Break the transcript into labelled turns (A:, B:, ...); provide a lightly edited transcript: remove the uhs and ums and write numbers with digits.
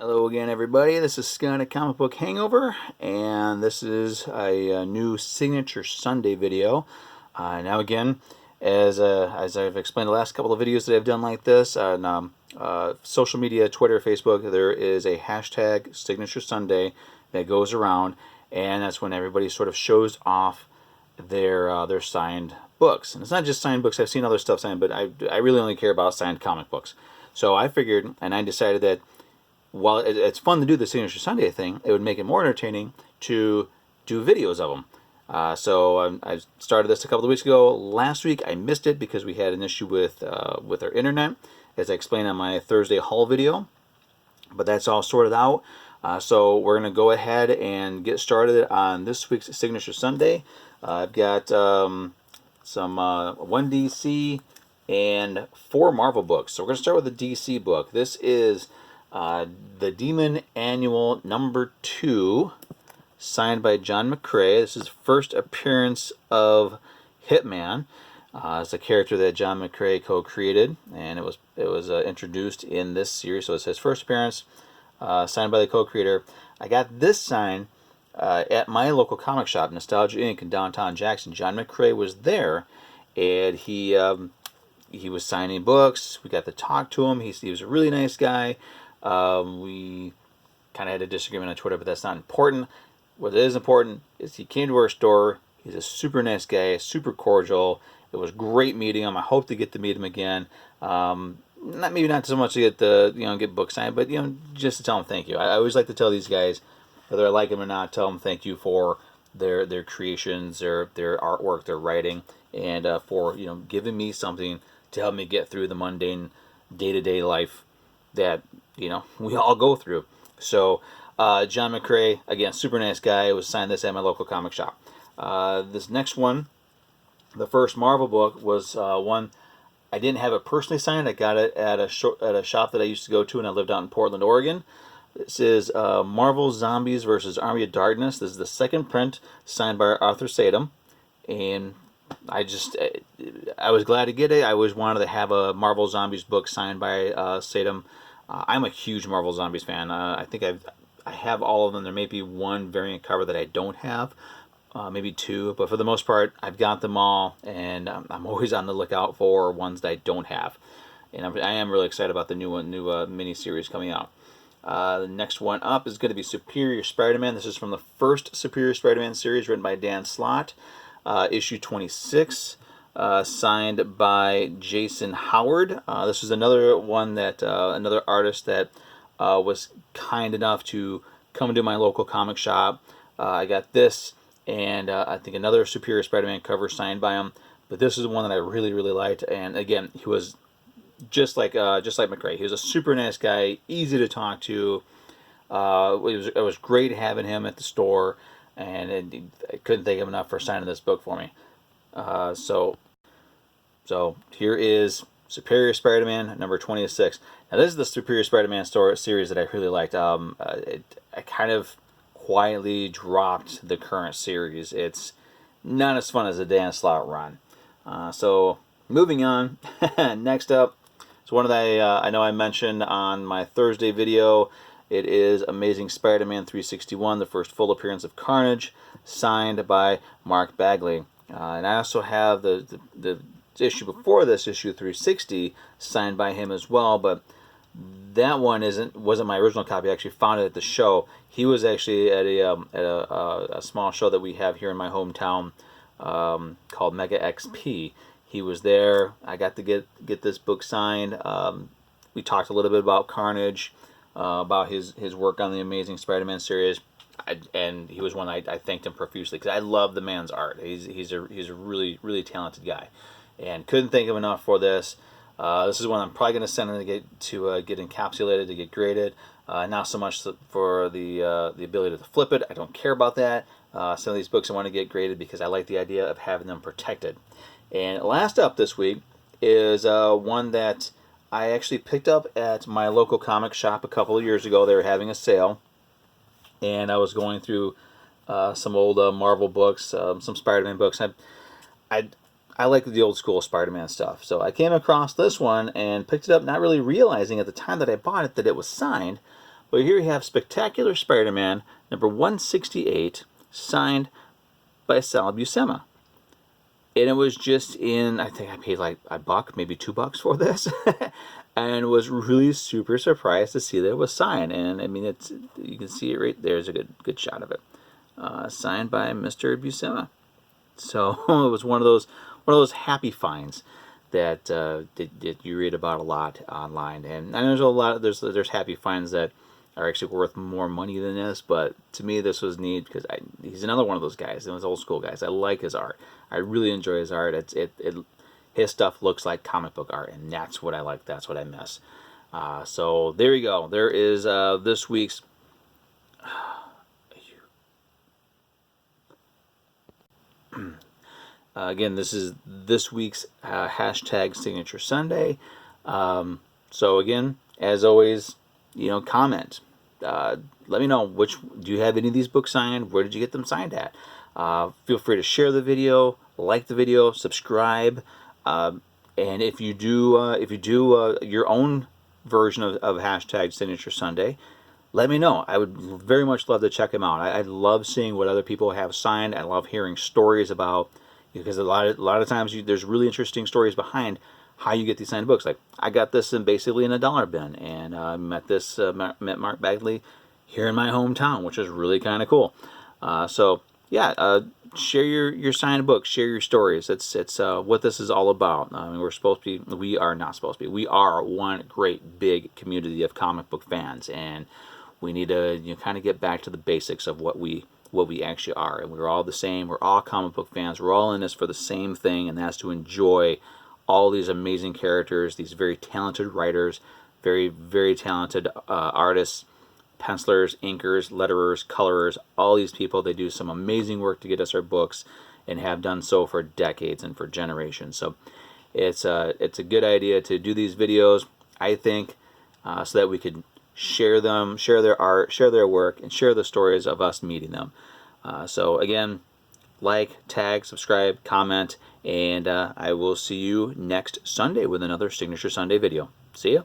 A: Hello again, everybody. This is Scott at Comic Book Hangover, and this is a new Signature Sunday video. Now, again, as I've explained the last couple of videos that I've done like this on social media, Twitter, Facebook, there is a hashtag Signature Sunday that goes around, and that's when everybody sort of shows off their signed books. And it's not just signed books. I've seen other stuff signed, but I really only care about signed comic books. So I figured, and I decided that while it's fun to do the Signature Sunday thing, it would make it more entertaining to do videos of them. I started this a couple of weeks ago. Last week I missed it because we had an issue with our internet, as I explained on my Thursday haul video. But that's all sorted out. So we're going to go ahead and get started on this week's Signature Sunday. I've got one DC and 4 Marvel books. So we're going to start with the DC book. This is The Demon Annual #2, signed by John McCrea. This is first appearance of Hitman. It's a character that John McCrea co-created, and it was introduced in this series. So it's his first appearance, signed by the co-creator. I got this sign at my local comic shop, Nostalgia Inc. in downtown Jackson. John McCrea was there, and he was signing books. We got to talk to him. He was a really nice guy. We kind of had a disagreement on Twitter, but that's not important. What is important is he came to our store. He's a super nice guy, super cordial. It was great meeting him. I hope to get to meet him again. Not so much to get get books signed, but just to tell him thank you. I always like to tell these guys, whether I like them or not, tell them thank you for their creations, their artwork, their writing, and for giving me something to help me get through the mundane day-to-day life that we all go through. So John McCrea, again, super nice guy. Was signed this at my local comic shop. This next one, the first Marvel book, was one I didn't have it personally signed. I got it at a shop that I used to go to, and I lived out in Portland, Oregon. This is Marvel Zombies vs. Army of Darkness. This is the second print, signed by Arthur Sadum, and I was glad to get it. I always wanted to have a Marvel Zombies book signed by Sadum. I'm a huge Marvel Zombies fan. I think I have all of them. There may be one variant cover that I don't have, maybe 2, but for the most part, I've got them all, and I'm always on the lookout for ones that I don't have. And I am really excited about the new mini-series coming out. The next one up is going to be Superior Spider-Man. This is from the first Superior Spider-Man series, written by Dan Slott, issue 26. Signed by Jason Howard. This is another one that another artist that was kind enough to come into my local comic shop. I got this, and I think another Superior Spider-Man cover signed by him. But this is one that I really liked. And again, he was just like McCrea. He was a super nice guy, easy to talk to. It was great having him at the store, and I couldn't thank him enough for signing this book for me. So here is Superior Spider-Man number 26. Now this is the Superior Spider-Man series that I really liked. I kind of quietly dropped the current series. It's not as fun as the Dan Slott run. So moving on, next up is one that I know I mentioned on my Thursday video. It is Amazing Spider-Man 361, the first full appearance of Carnage, signed by Mark Bagley. And I also have the issue before this, issue 360, signed by him as well, but that one wasn't my original copy. I actually found it at the show. He was actually at a small show that we have here in my hometown called Mega XP. He was there. I got to get this book signed. We talked a little bit about Carnage, about his work on the Amazing Spider-Man series. And he was one I thanked him profusely because I love the man's art. He's a really talented guy, and couldn't thank him enough for this. This is one I'm probably going to send him to get encapsulated, to get graded. Not so much for the ability to flip it. I don't care about that. Some of these books I want to get graded because I like the idea of having them protected. And last up this week is one that I actually picked up at my local comic shop a couple of years ago. They were having a sale, and I was going through some old Marvel books, some Spider-Man books. I like the old school Spider-Man stuff, so I came across this one and picked it up, not really realizing at the time that I bought it that it was signed Well, here we have Spectacular Spider-Man number 168, signed by Sal Buscema. And it was just in, I think I paid like $1, maybe $2 for this. And was really super surprised to see that it was signed. And I mean, it's, you can see it right there's a good shot of it. Signed by Mr. Buscema. So it was one of those happy finds that that you read about a lot online. And there's a lot of, there's happy finds that are actually worth more money than this, but to me this was neat because he's another one of those guys, those old school guys. I like his art. I really enjoy his art. His stuff looks like comic book art, and that's what I like. That's what I miss. So there you go. There is this week's. Again, this is this week's hashtag Signature Sunday. So again, as always, comment. Let me know, do you have any of these books signed? Where did you get them signed at? Feel free to share the video, like the video, subscribe, and if you do your own version of hashtag Signature Sunday, let me know. I would very much love to check them out. I love seeing what other people have signed. I love hearing stories about, because a lot of times there's really interesting stories behind how you get these signed books. Like, I got this basically in a dollar bin, and met Mark Bagley here in my hometown, which is really kind of cool. So yeah, share your signed books, share your stories. It's what this is all about. I mean, we are not supposed to be. We are one great big community of comic book fans, and we need to kind of get back to the basics of what we actually are. And we're all the same. We're all comic book fans. We're all in this for the same thing, and that's to enjoy all these amazing characters, these very talented writers, very, very talented artists, pencilers, inkers, letterers, colorers, all these people. They do some amazing work to get us our books, and have done so for decades and for generations. So it's a good idea to do these videos, I think, so that we could share them, share their art, share their work, and share the stories of us meeting them. So again, like, tag, subscribe, comment, and I will see you next Sunday with another Signature Sunday video. See ya.